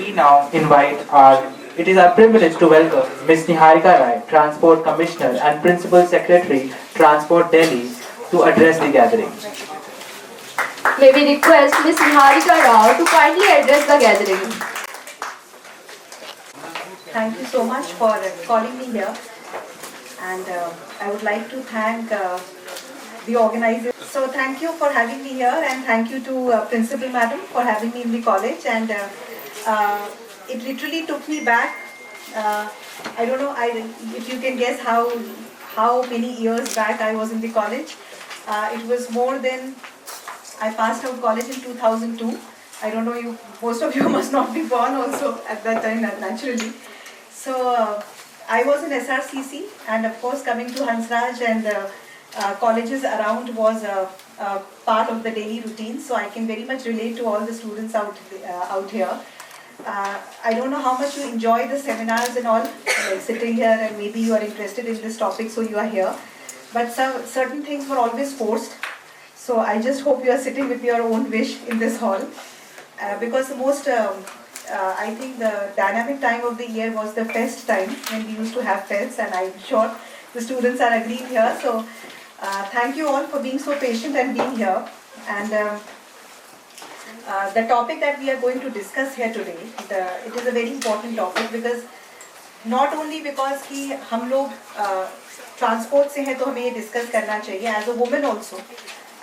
we now it is our privilege to welcome Ms. Niharika Rai, Transport Commissioner and Principal Secretary, Transport Delhi, to address the gathering. May we request Ms. Niharika Rao to kindly address the gathering. Thank you so much for calling me here, and I would like to thank the organizers. So thank you for having me here, and thank you to Principal Madam for having me in the college. And it literally took me back. I don't know if you can guess how many years back I was in the college. It was more than I passed out college in 2002. I don't know, most of you must not be born also at that time, naturally. So I was in SRCC, and of course coming to Hansraj and colleges around was a part of the daily routine. So I can very much relate to all the students out here. I don't know how much you enjoy the seminars and all, like sitting here, and maybe you are interested in this topic, so you are here. But certain things were always forced. So I just hope you are sitting with your own wish in this hall. Because the most, I think the dynamic time of the year was the fest time, when we used to have fests, and I'm sure the students are agreeing here. So thank you all for being so patient and being here. And the topic that we are going to discuss here today, it is a very important topic, because not only because कि हम लोग transport से हैं तो हमें ये discuss करना चाहिए, as a woman also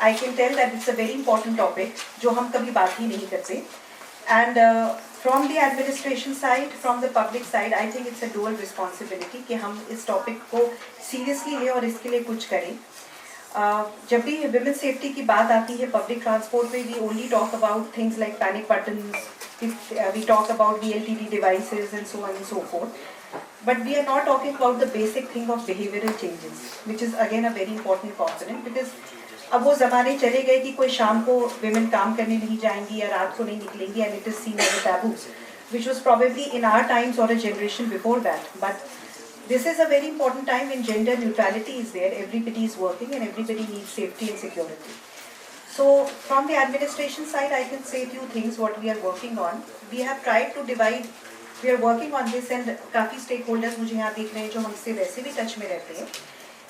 I can tell that it's a very important topic जो हम कभी बात ही नहीं करते. And from the administration side, from the public side, I think it's a dual responsibility कि हम इस topic को seriously लें और इसके लिए कुछ करें. जब भी women safety की बात आती है public transport में, we only talk about things like panic buttons, we talk about VLTD devices and so on and so forth. But we are not talking about the basic thing of behavioral changes, which is again a very important component, because अब वो ज़माने चले गए कि कोई शाम को women काम करने नहीं जाएंगी या रात को नहीं निकलेंगी, and it is seen as a taboo, which was probably in our times or a generation before that. But this is a very important time when gender neutrality is there, everybody is working and everybody needs safety and security. So from the administration side, I can say a few things what we are working on. We have tried to divide, we are working on this, and काफ़ी stakeholders मुझे यहाँ देख रहे हैं जो हमसे वैसे भी touch में रहते हैं.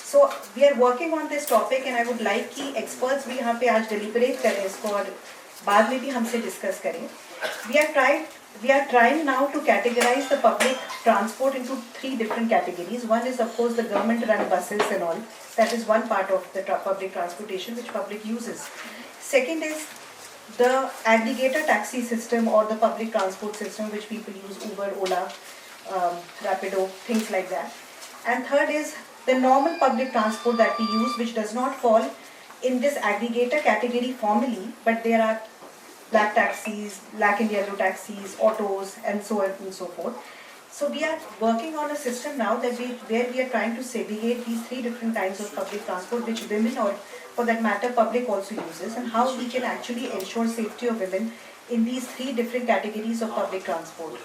So we are working on this topic, and I would like कि experts भी यहाँ पे आज deliberate करें इसको और बाद में भी हमसे discuss करें. We are trying now to categorize the public transport into 3 different categories. One is of course the government-run buses and all. That is one part of the public transportation which public uses. Second is the aggregator taxi system or the public transport system which people use, Uber, Ola, Rapido, things like that. And third is the normal public transport that we use, which does not fall in this aggregator category formally, but there are black taxis, black and yellow taxis, autos, and so on and so forth. So we are working on a system now that where we are trying to segregate these 3 different kinds of public transport, which women, or for that matter public, also uses, and how we can actually ensure safety of women in these 3 different categories of public transport.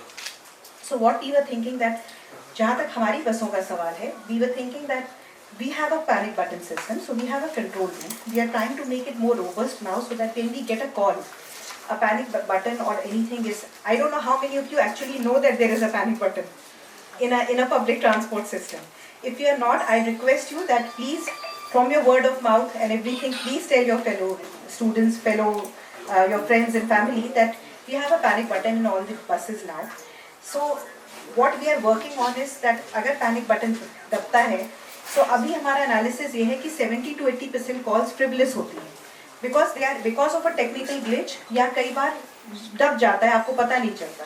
So what we were thinking that, जहाँ तक हमारी बसों का सवाल है, we were thinking that we have a panic button system, so we have a control room. We are trying to make it more robust now, so that when we get a call, a panic button or anything is, I don't know how many of you actually know that there is a panic button in a public transport system. If you are not, I request you that please, from your word of mouth and everything, please tell your fellow students, your friends and family that we have a panic button in all the buses now. So what we are working on is that अगर panic button दबता है, so अभी हमारा analysis ये है कि 70 to 80% calls frivolous होती हैं, because of a technical glitch, या कई बार दब जाता है, आपको पता नहीं चलता.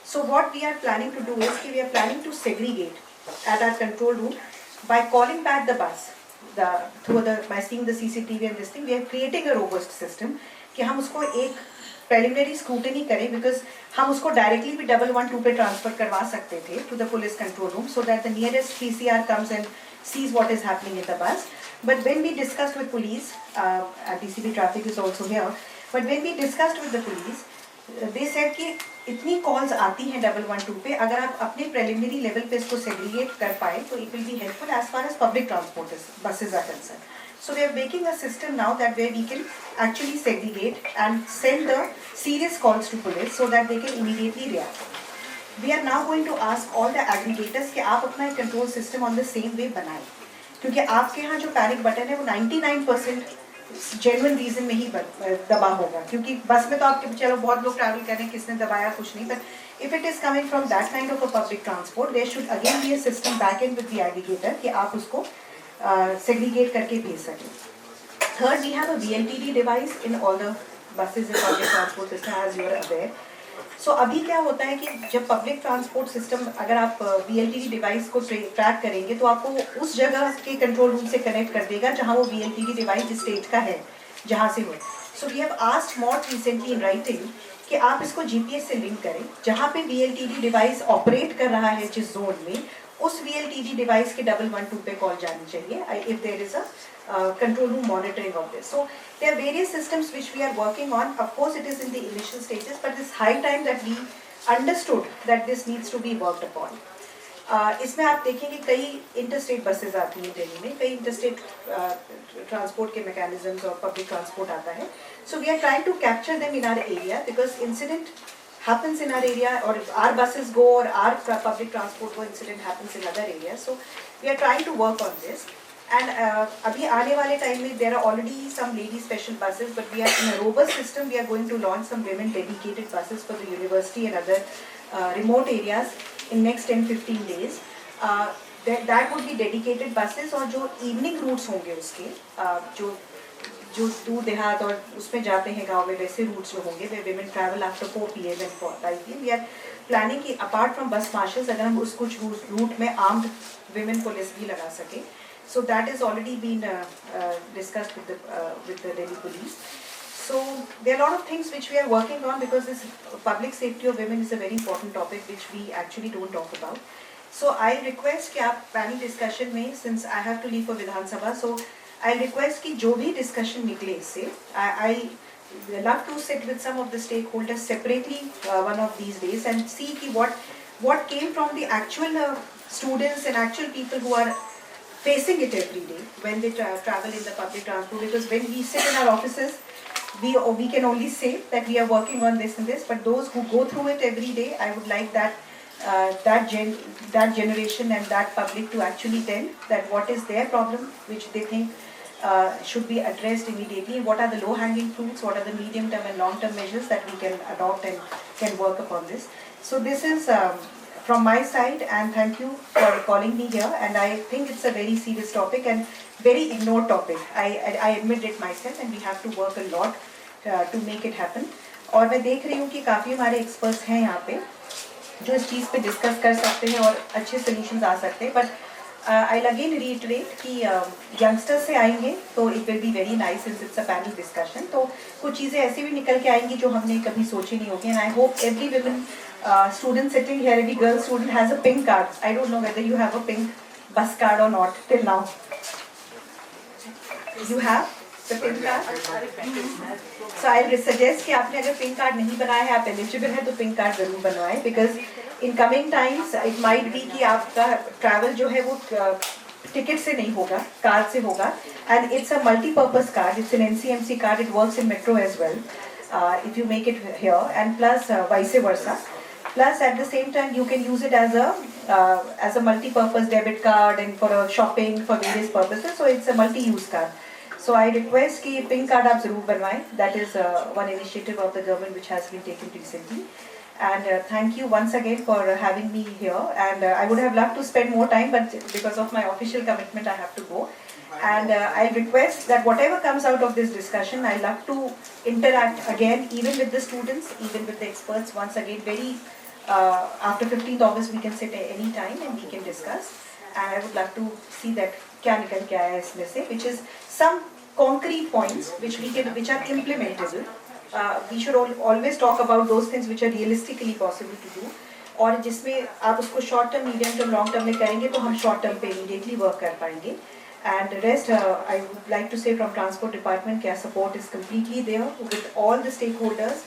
So what we are planning to do is कि we are planning to segregate at our control room by calling back the bus, by seeing the CCTV and this thing. We are creating a robust system कि हम उसको एक preliminary scrutiny करें, because हम उसको directly भी 112 पे transfer करवा सकते थे to the police control room, so that the nearest PCR comes and sees what is happening in the bus. But when we discussed with police, DCP traffic is also here, but when we discussed with the police, they said कि इतनी calls आती हैं 112 पे, अगर आप अपने preliminary level पे इसको segregate कर पाए, तो it will be helpful as far as public transport buses are concerned. So we are making a system now that where we can actually segregate and send the serious calls to police so that they can immediately react. We are now going to ask all the aggregators कि आप अपना एक control system on the same way बनाएं, क्योंकि आपके यहाँ जो panic button है वो 99% जेन्युइन रीजन में ही दबा होगा, क्योंकि बस में तो आपके चलो बहुत लोग ट्रैवल कर रहे हैं, किसने दबाया कुछ नहीं, but if it is coming from that kind of a public transport there should again be a system back end with the aggregator कि आप उसको सेग्रीगेट करके भेज सकें. Third, we have a VLTD device in all the buses in public transport system as you are aware. So अभी क्या होता है कि जब पब्लिक ट्रांसपोर्ट सिस्टम अगर आप VLTD डिवाइस को ट्रैक करेंगे तो आपको उस जगह के कंट्रोल रूम से कनेक्ट कर देगा जहां वो VLTD डिवाइस जिस स्टेट का है जहां से हो. So we have asked MORT recently in writing कि आप इसको GPS से लिंक करें, जहां पे VLTD डिवाइस ऑपरेट कर रहा है जिस जोन में, उस VLTD डिवाइस के 112 पे कॉल जानी चाहिए if there is a control room monitoring of this. So there are various systems which we are working on. Of course it is in the initial stages, but it's high time that we understood that this needs to be worked upon. इसमें आप देखेंगे कई interstate buses आती हैं दिल्ली में, कई interstate transport के mechanisms और पब्लिक ट्रांसपोर्ट आता है. So we are trying to capture them in our area because incident happens in our area, or our buses go or our public transport go, incident happens in other areas. So we are trying to work on this. And abhi aane wale time mein there are already some lady special buses, but we are in a robust system. We are going to launch some women dedicated buses for the university and other remote areas in next 10-15 days. That would be dedicated buses, और जो evening routes होंगे उसके जो दूर देहात और उसमें जाते हैं गांव में, वैसे रूट्स जो होंगे वे women travel after 4 PM and 5 PM. We are planning कि apart from bus marshals अगर हम उस कुछ रूट में armed women police भी लगा सकें. So that has already been discussed with the Delhi police. So there are a lot of things which we are working on because this public safety of women is a very important topic which we actually don't talk about. So I request कि आप panel discussion में, since I have to leave for Vidhan Sabha, so I request कि जो भी discussion निकले इससे, I love to sit with some of the stakeholders separately one of these days and see कि what came from the actual students and actual people who are facing it every day when they travel in the public transport. Because when we sit in our offices, we can only say that we are working on this and this, but those who go through it every day, I would like that generation and that public to actually tell that what is their problem which they think should be addressed immediately, what are the low hanging fruits, what are the medium term and long term measures that we can adopt and can work upon this. So this is from my side, and thank you for calling me here, and I think it's a very serious topic and very ignored topic. I admit it myself, and we have to work a lot to make it happen. और मैं देख रही हूँ कि काफ़ी हमारे experts हैं यहाँ पे जो इस चीज़ पे डिस्कस कर सकते हैं और अच्छे सोल्यूशंस आ सकते हैं. बट I'll again reiterate कि यंगस्टर्स से आएंगे तो it will be very nice since it's a panel discussion. तो कुछ चीज़ें ऐसी भी निकल के आएंगी जो हमने कभी सोची नहीं होगी. And I hope every women student sitting here, every girl student has a pink card. I don't know whether you have a pink bus card or not till now. You have the pink card? So I'll suggest कि आपने अगर pink card नहीं बनाया है, आप eligible है तो pink card जरूर बनवाएं, because in coming times it might be कि आपका travel जो है वो ticket से नहीं होगा, card से होगा, and it's a multi-purpose card. It's an NCMC card. It works in metro as well. If you make it here, and plus vice versa. Plus at the same time you can use it as a multi-purpose debit card and for shopping for various purposes. So it's a multi-use card. So I request कि pink card आप जरूर बनवाएं. That is one initiative of the government which has been taken recently. And thank you once again for having me here. And I would have loved to spend more time, but because of my official commitment, I have to go. And I request that whatever comes out of this discussion, I love to interact again, even with the students, even with the experts. Once again, after 15th August, we can sit at any time and we can discuss. And I would love to see that क्या निकल के आया इसमें से, which is some concrete points which are implementable. We should always talk about those things which are realistically possible to do. और जिसमें आप उसको short term, medium term, long term में करेंगे तो हम short term पे immediately work कर पाएंगे. And rest, I would like to say from transport department क्या support is completely there with all the stakeholders.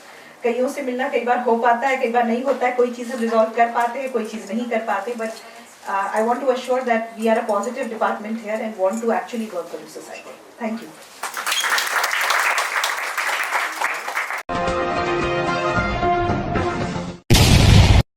कईयों से मिलना कई बार हो पाता है, कई बार नहीं होता है, कोई चीज़ हम resolve कर पाते हैं, कोई चीज़ नहीं कर पाते, but I want to assure that we are a positive department here and want to actually work for the society. Thank you.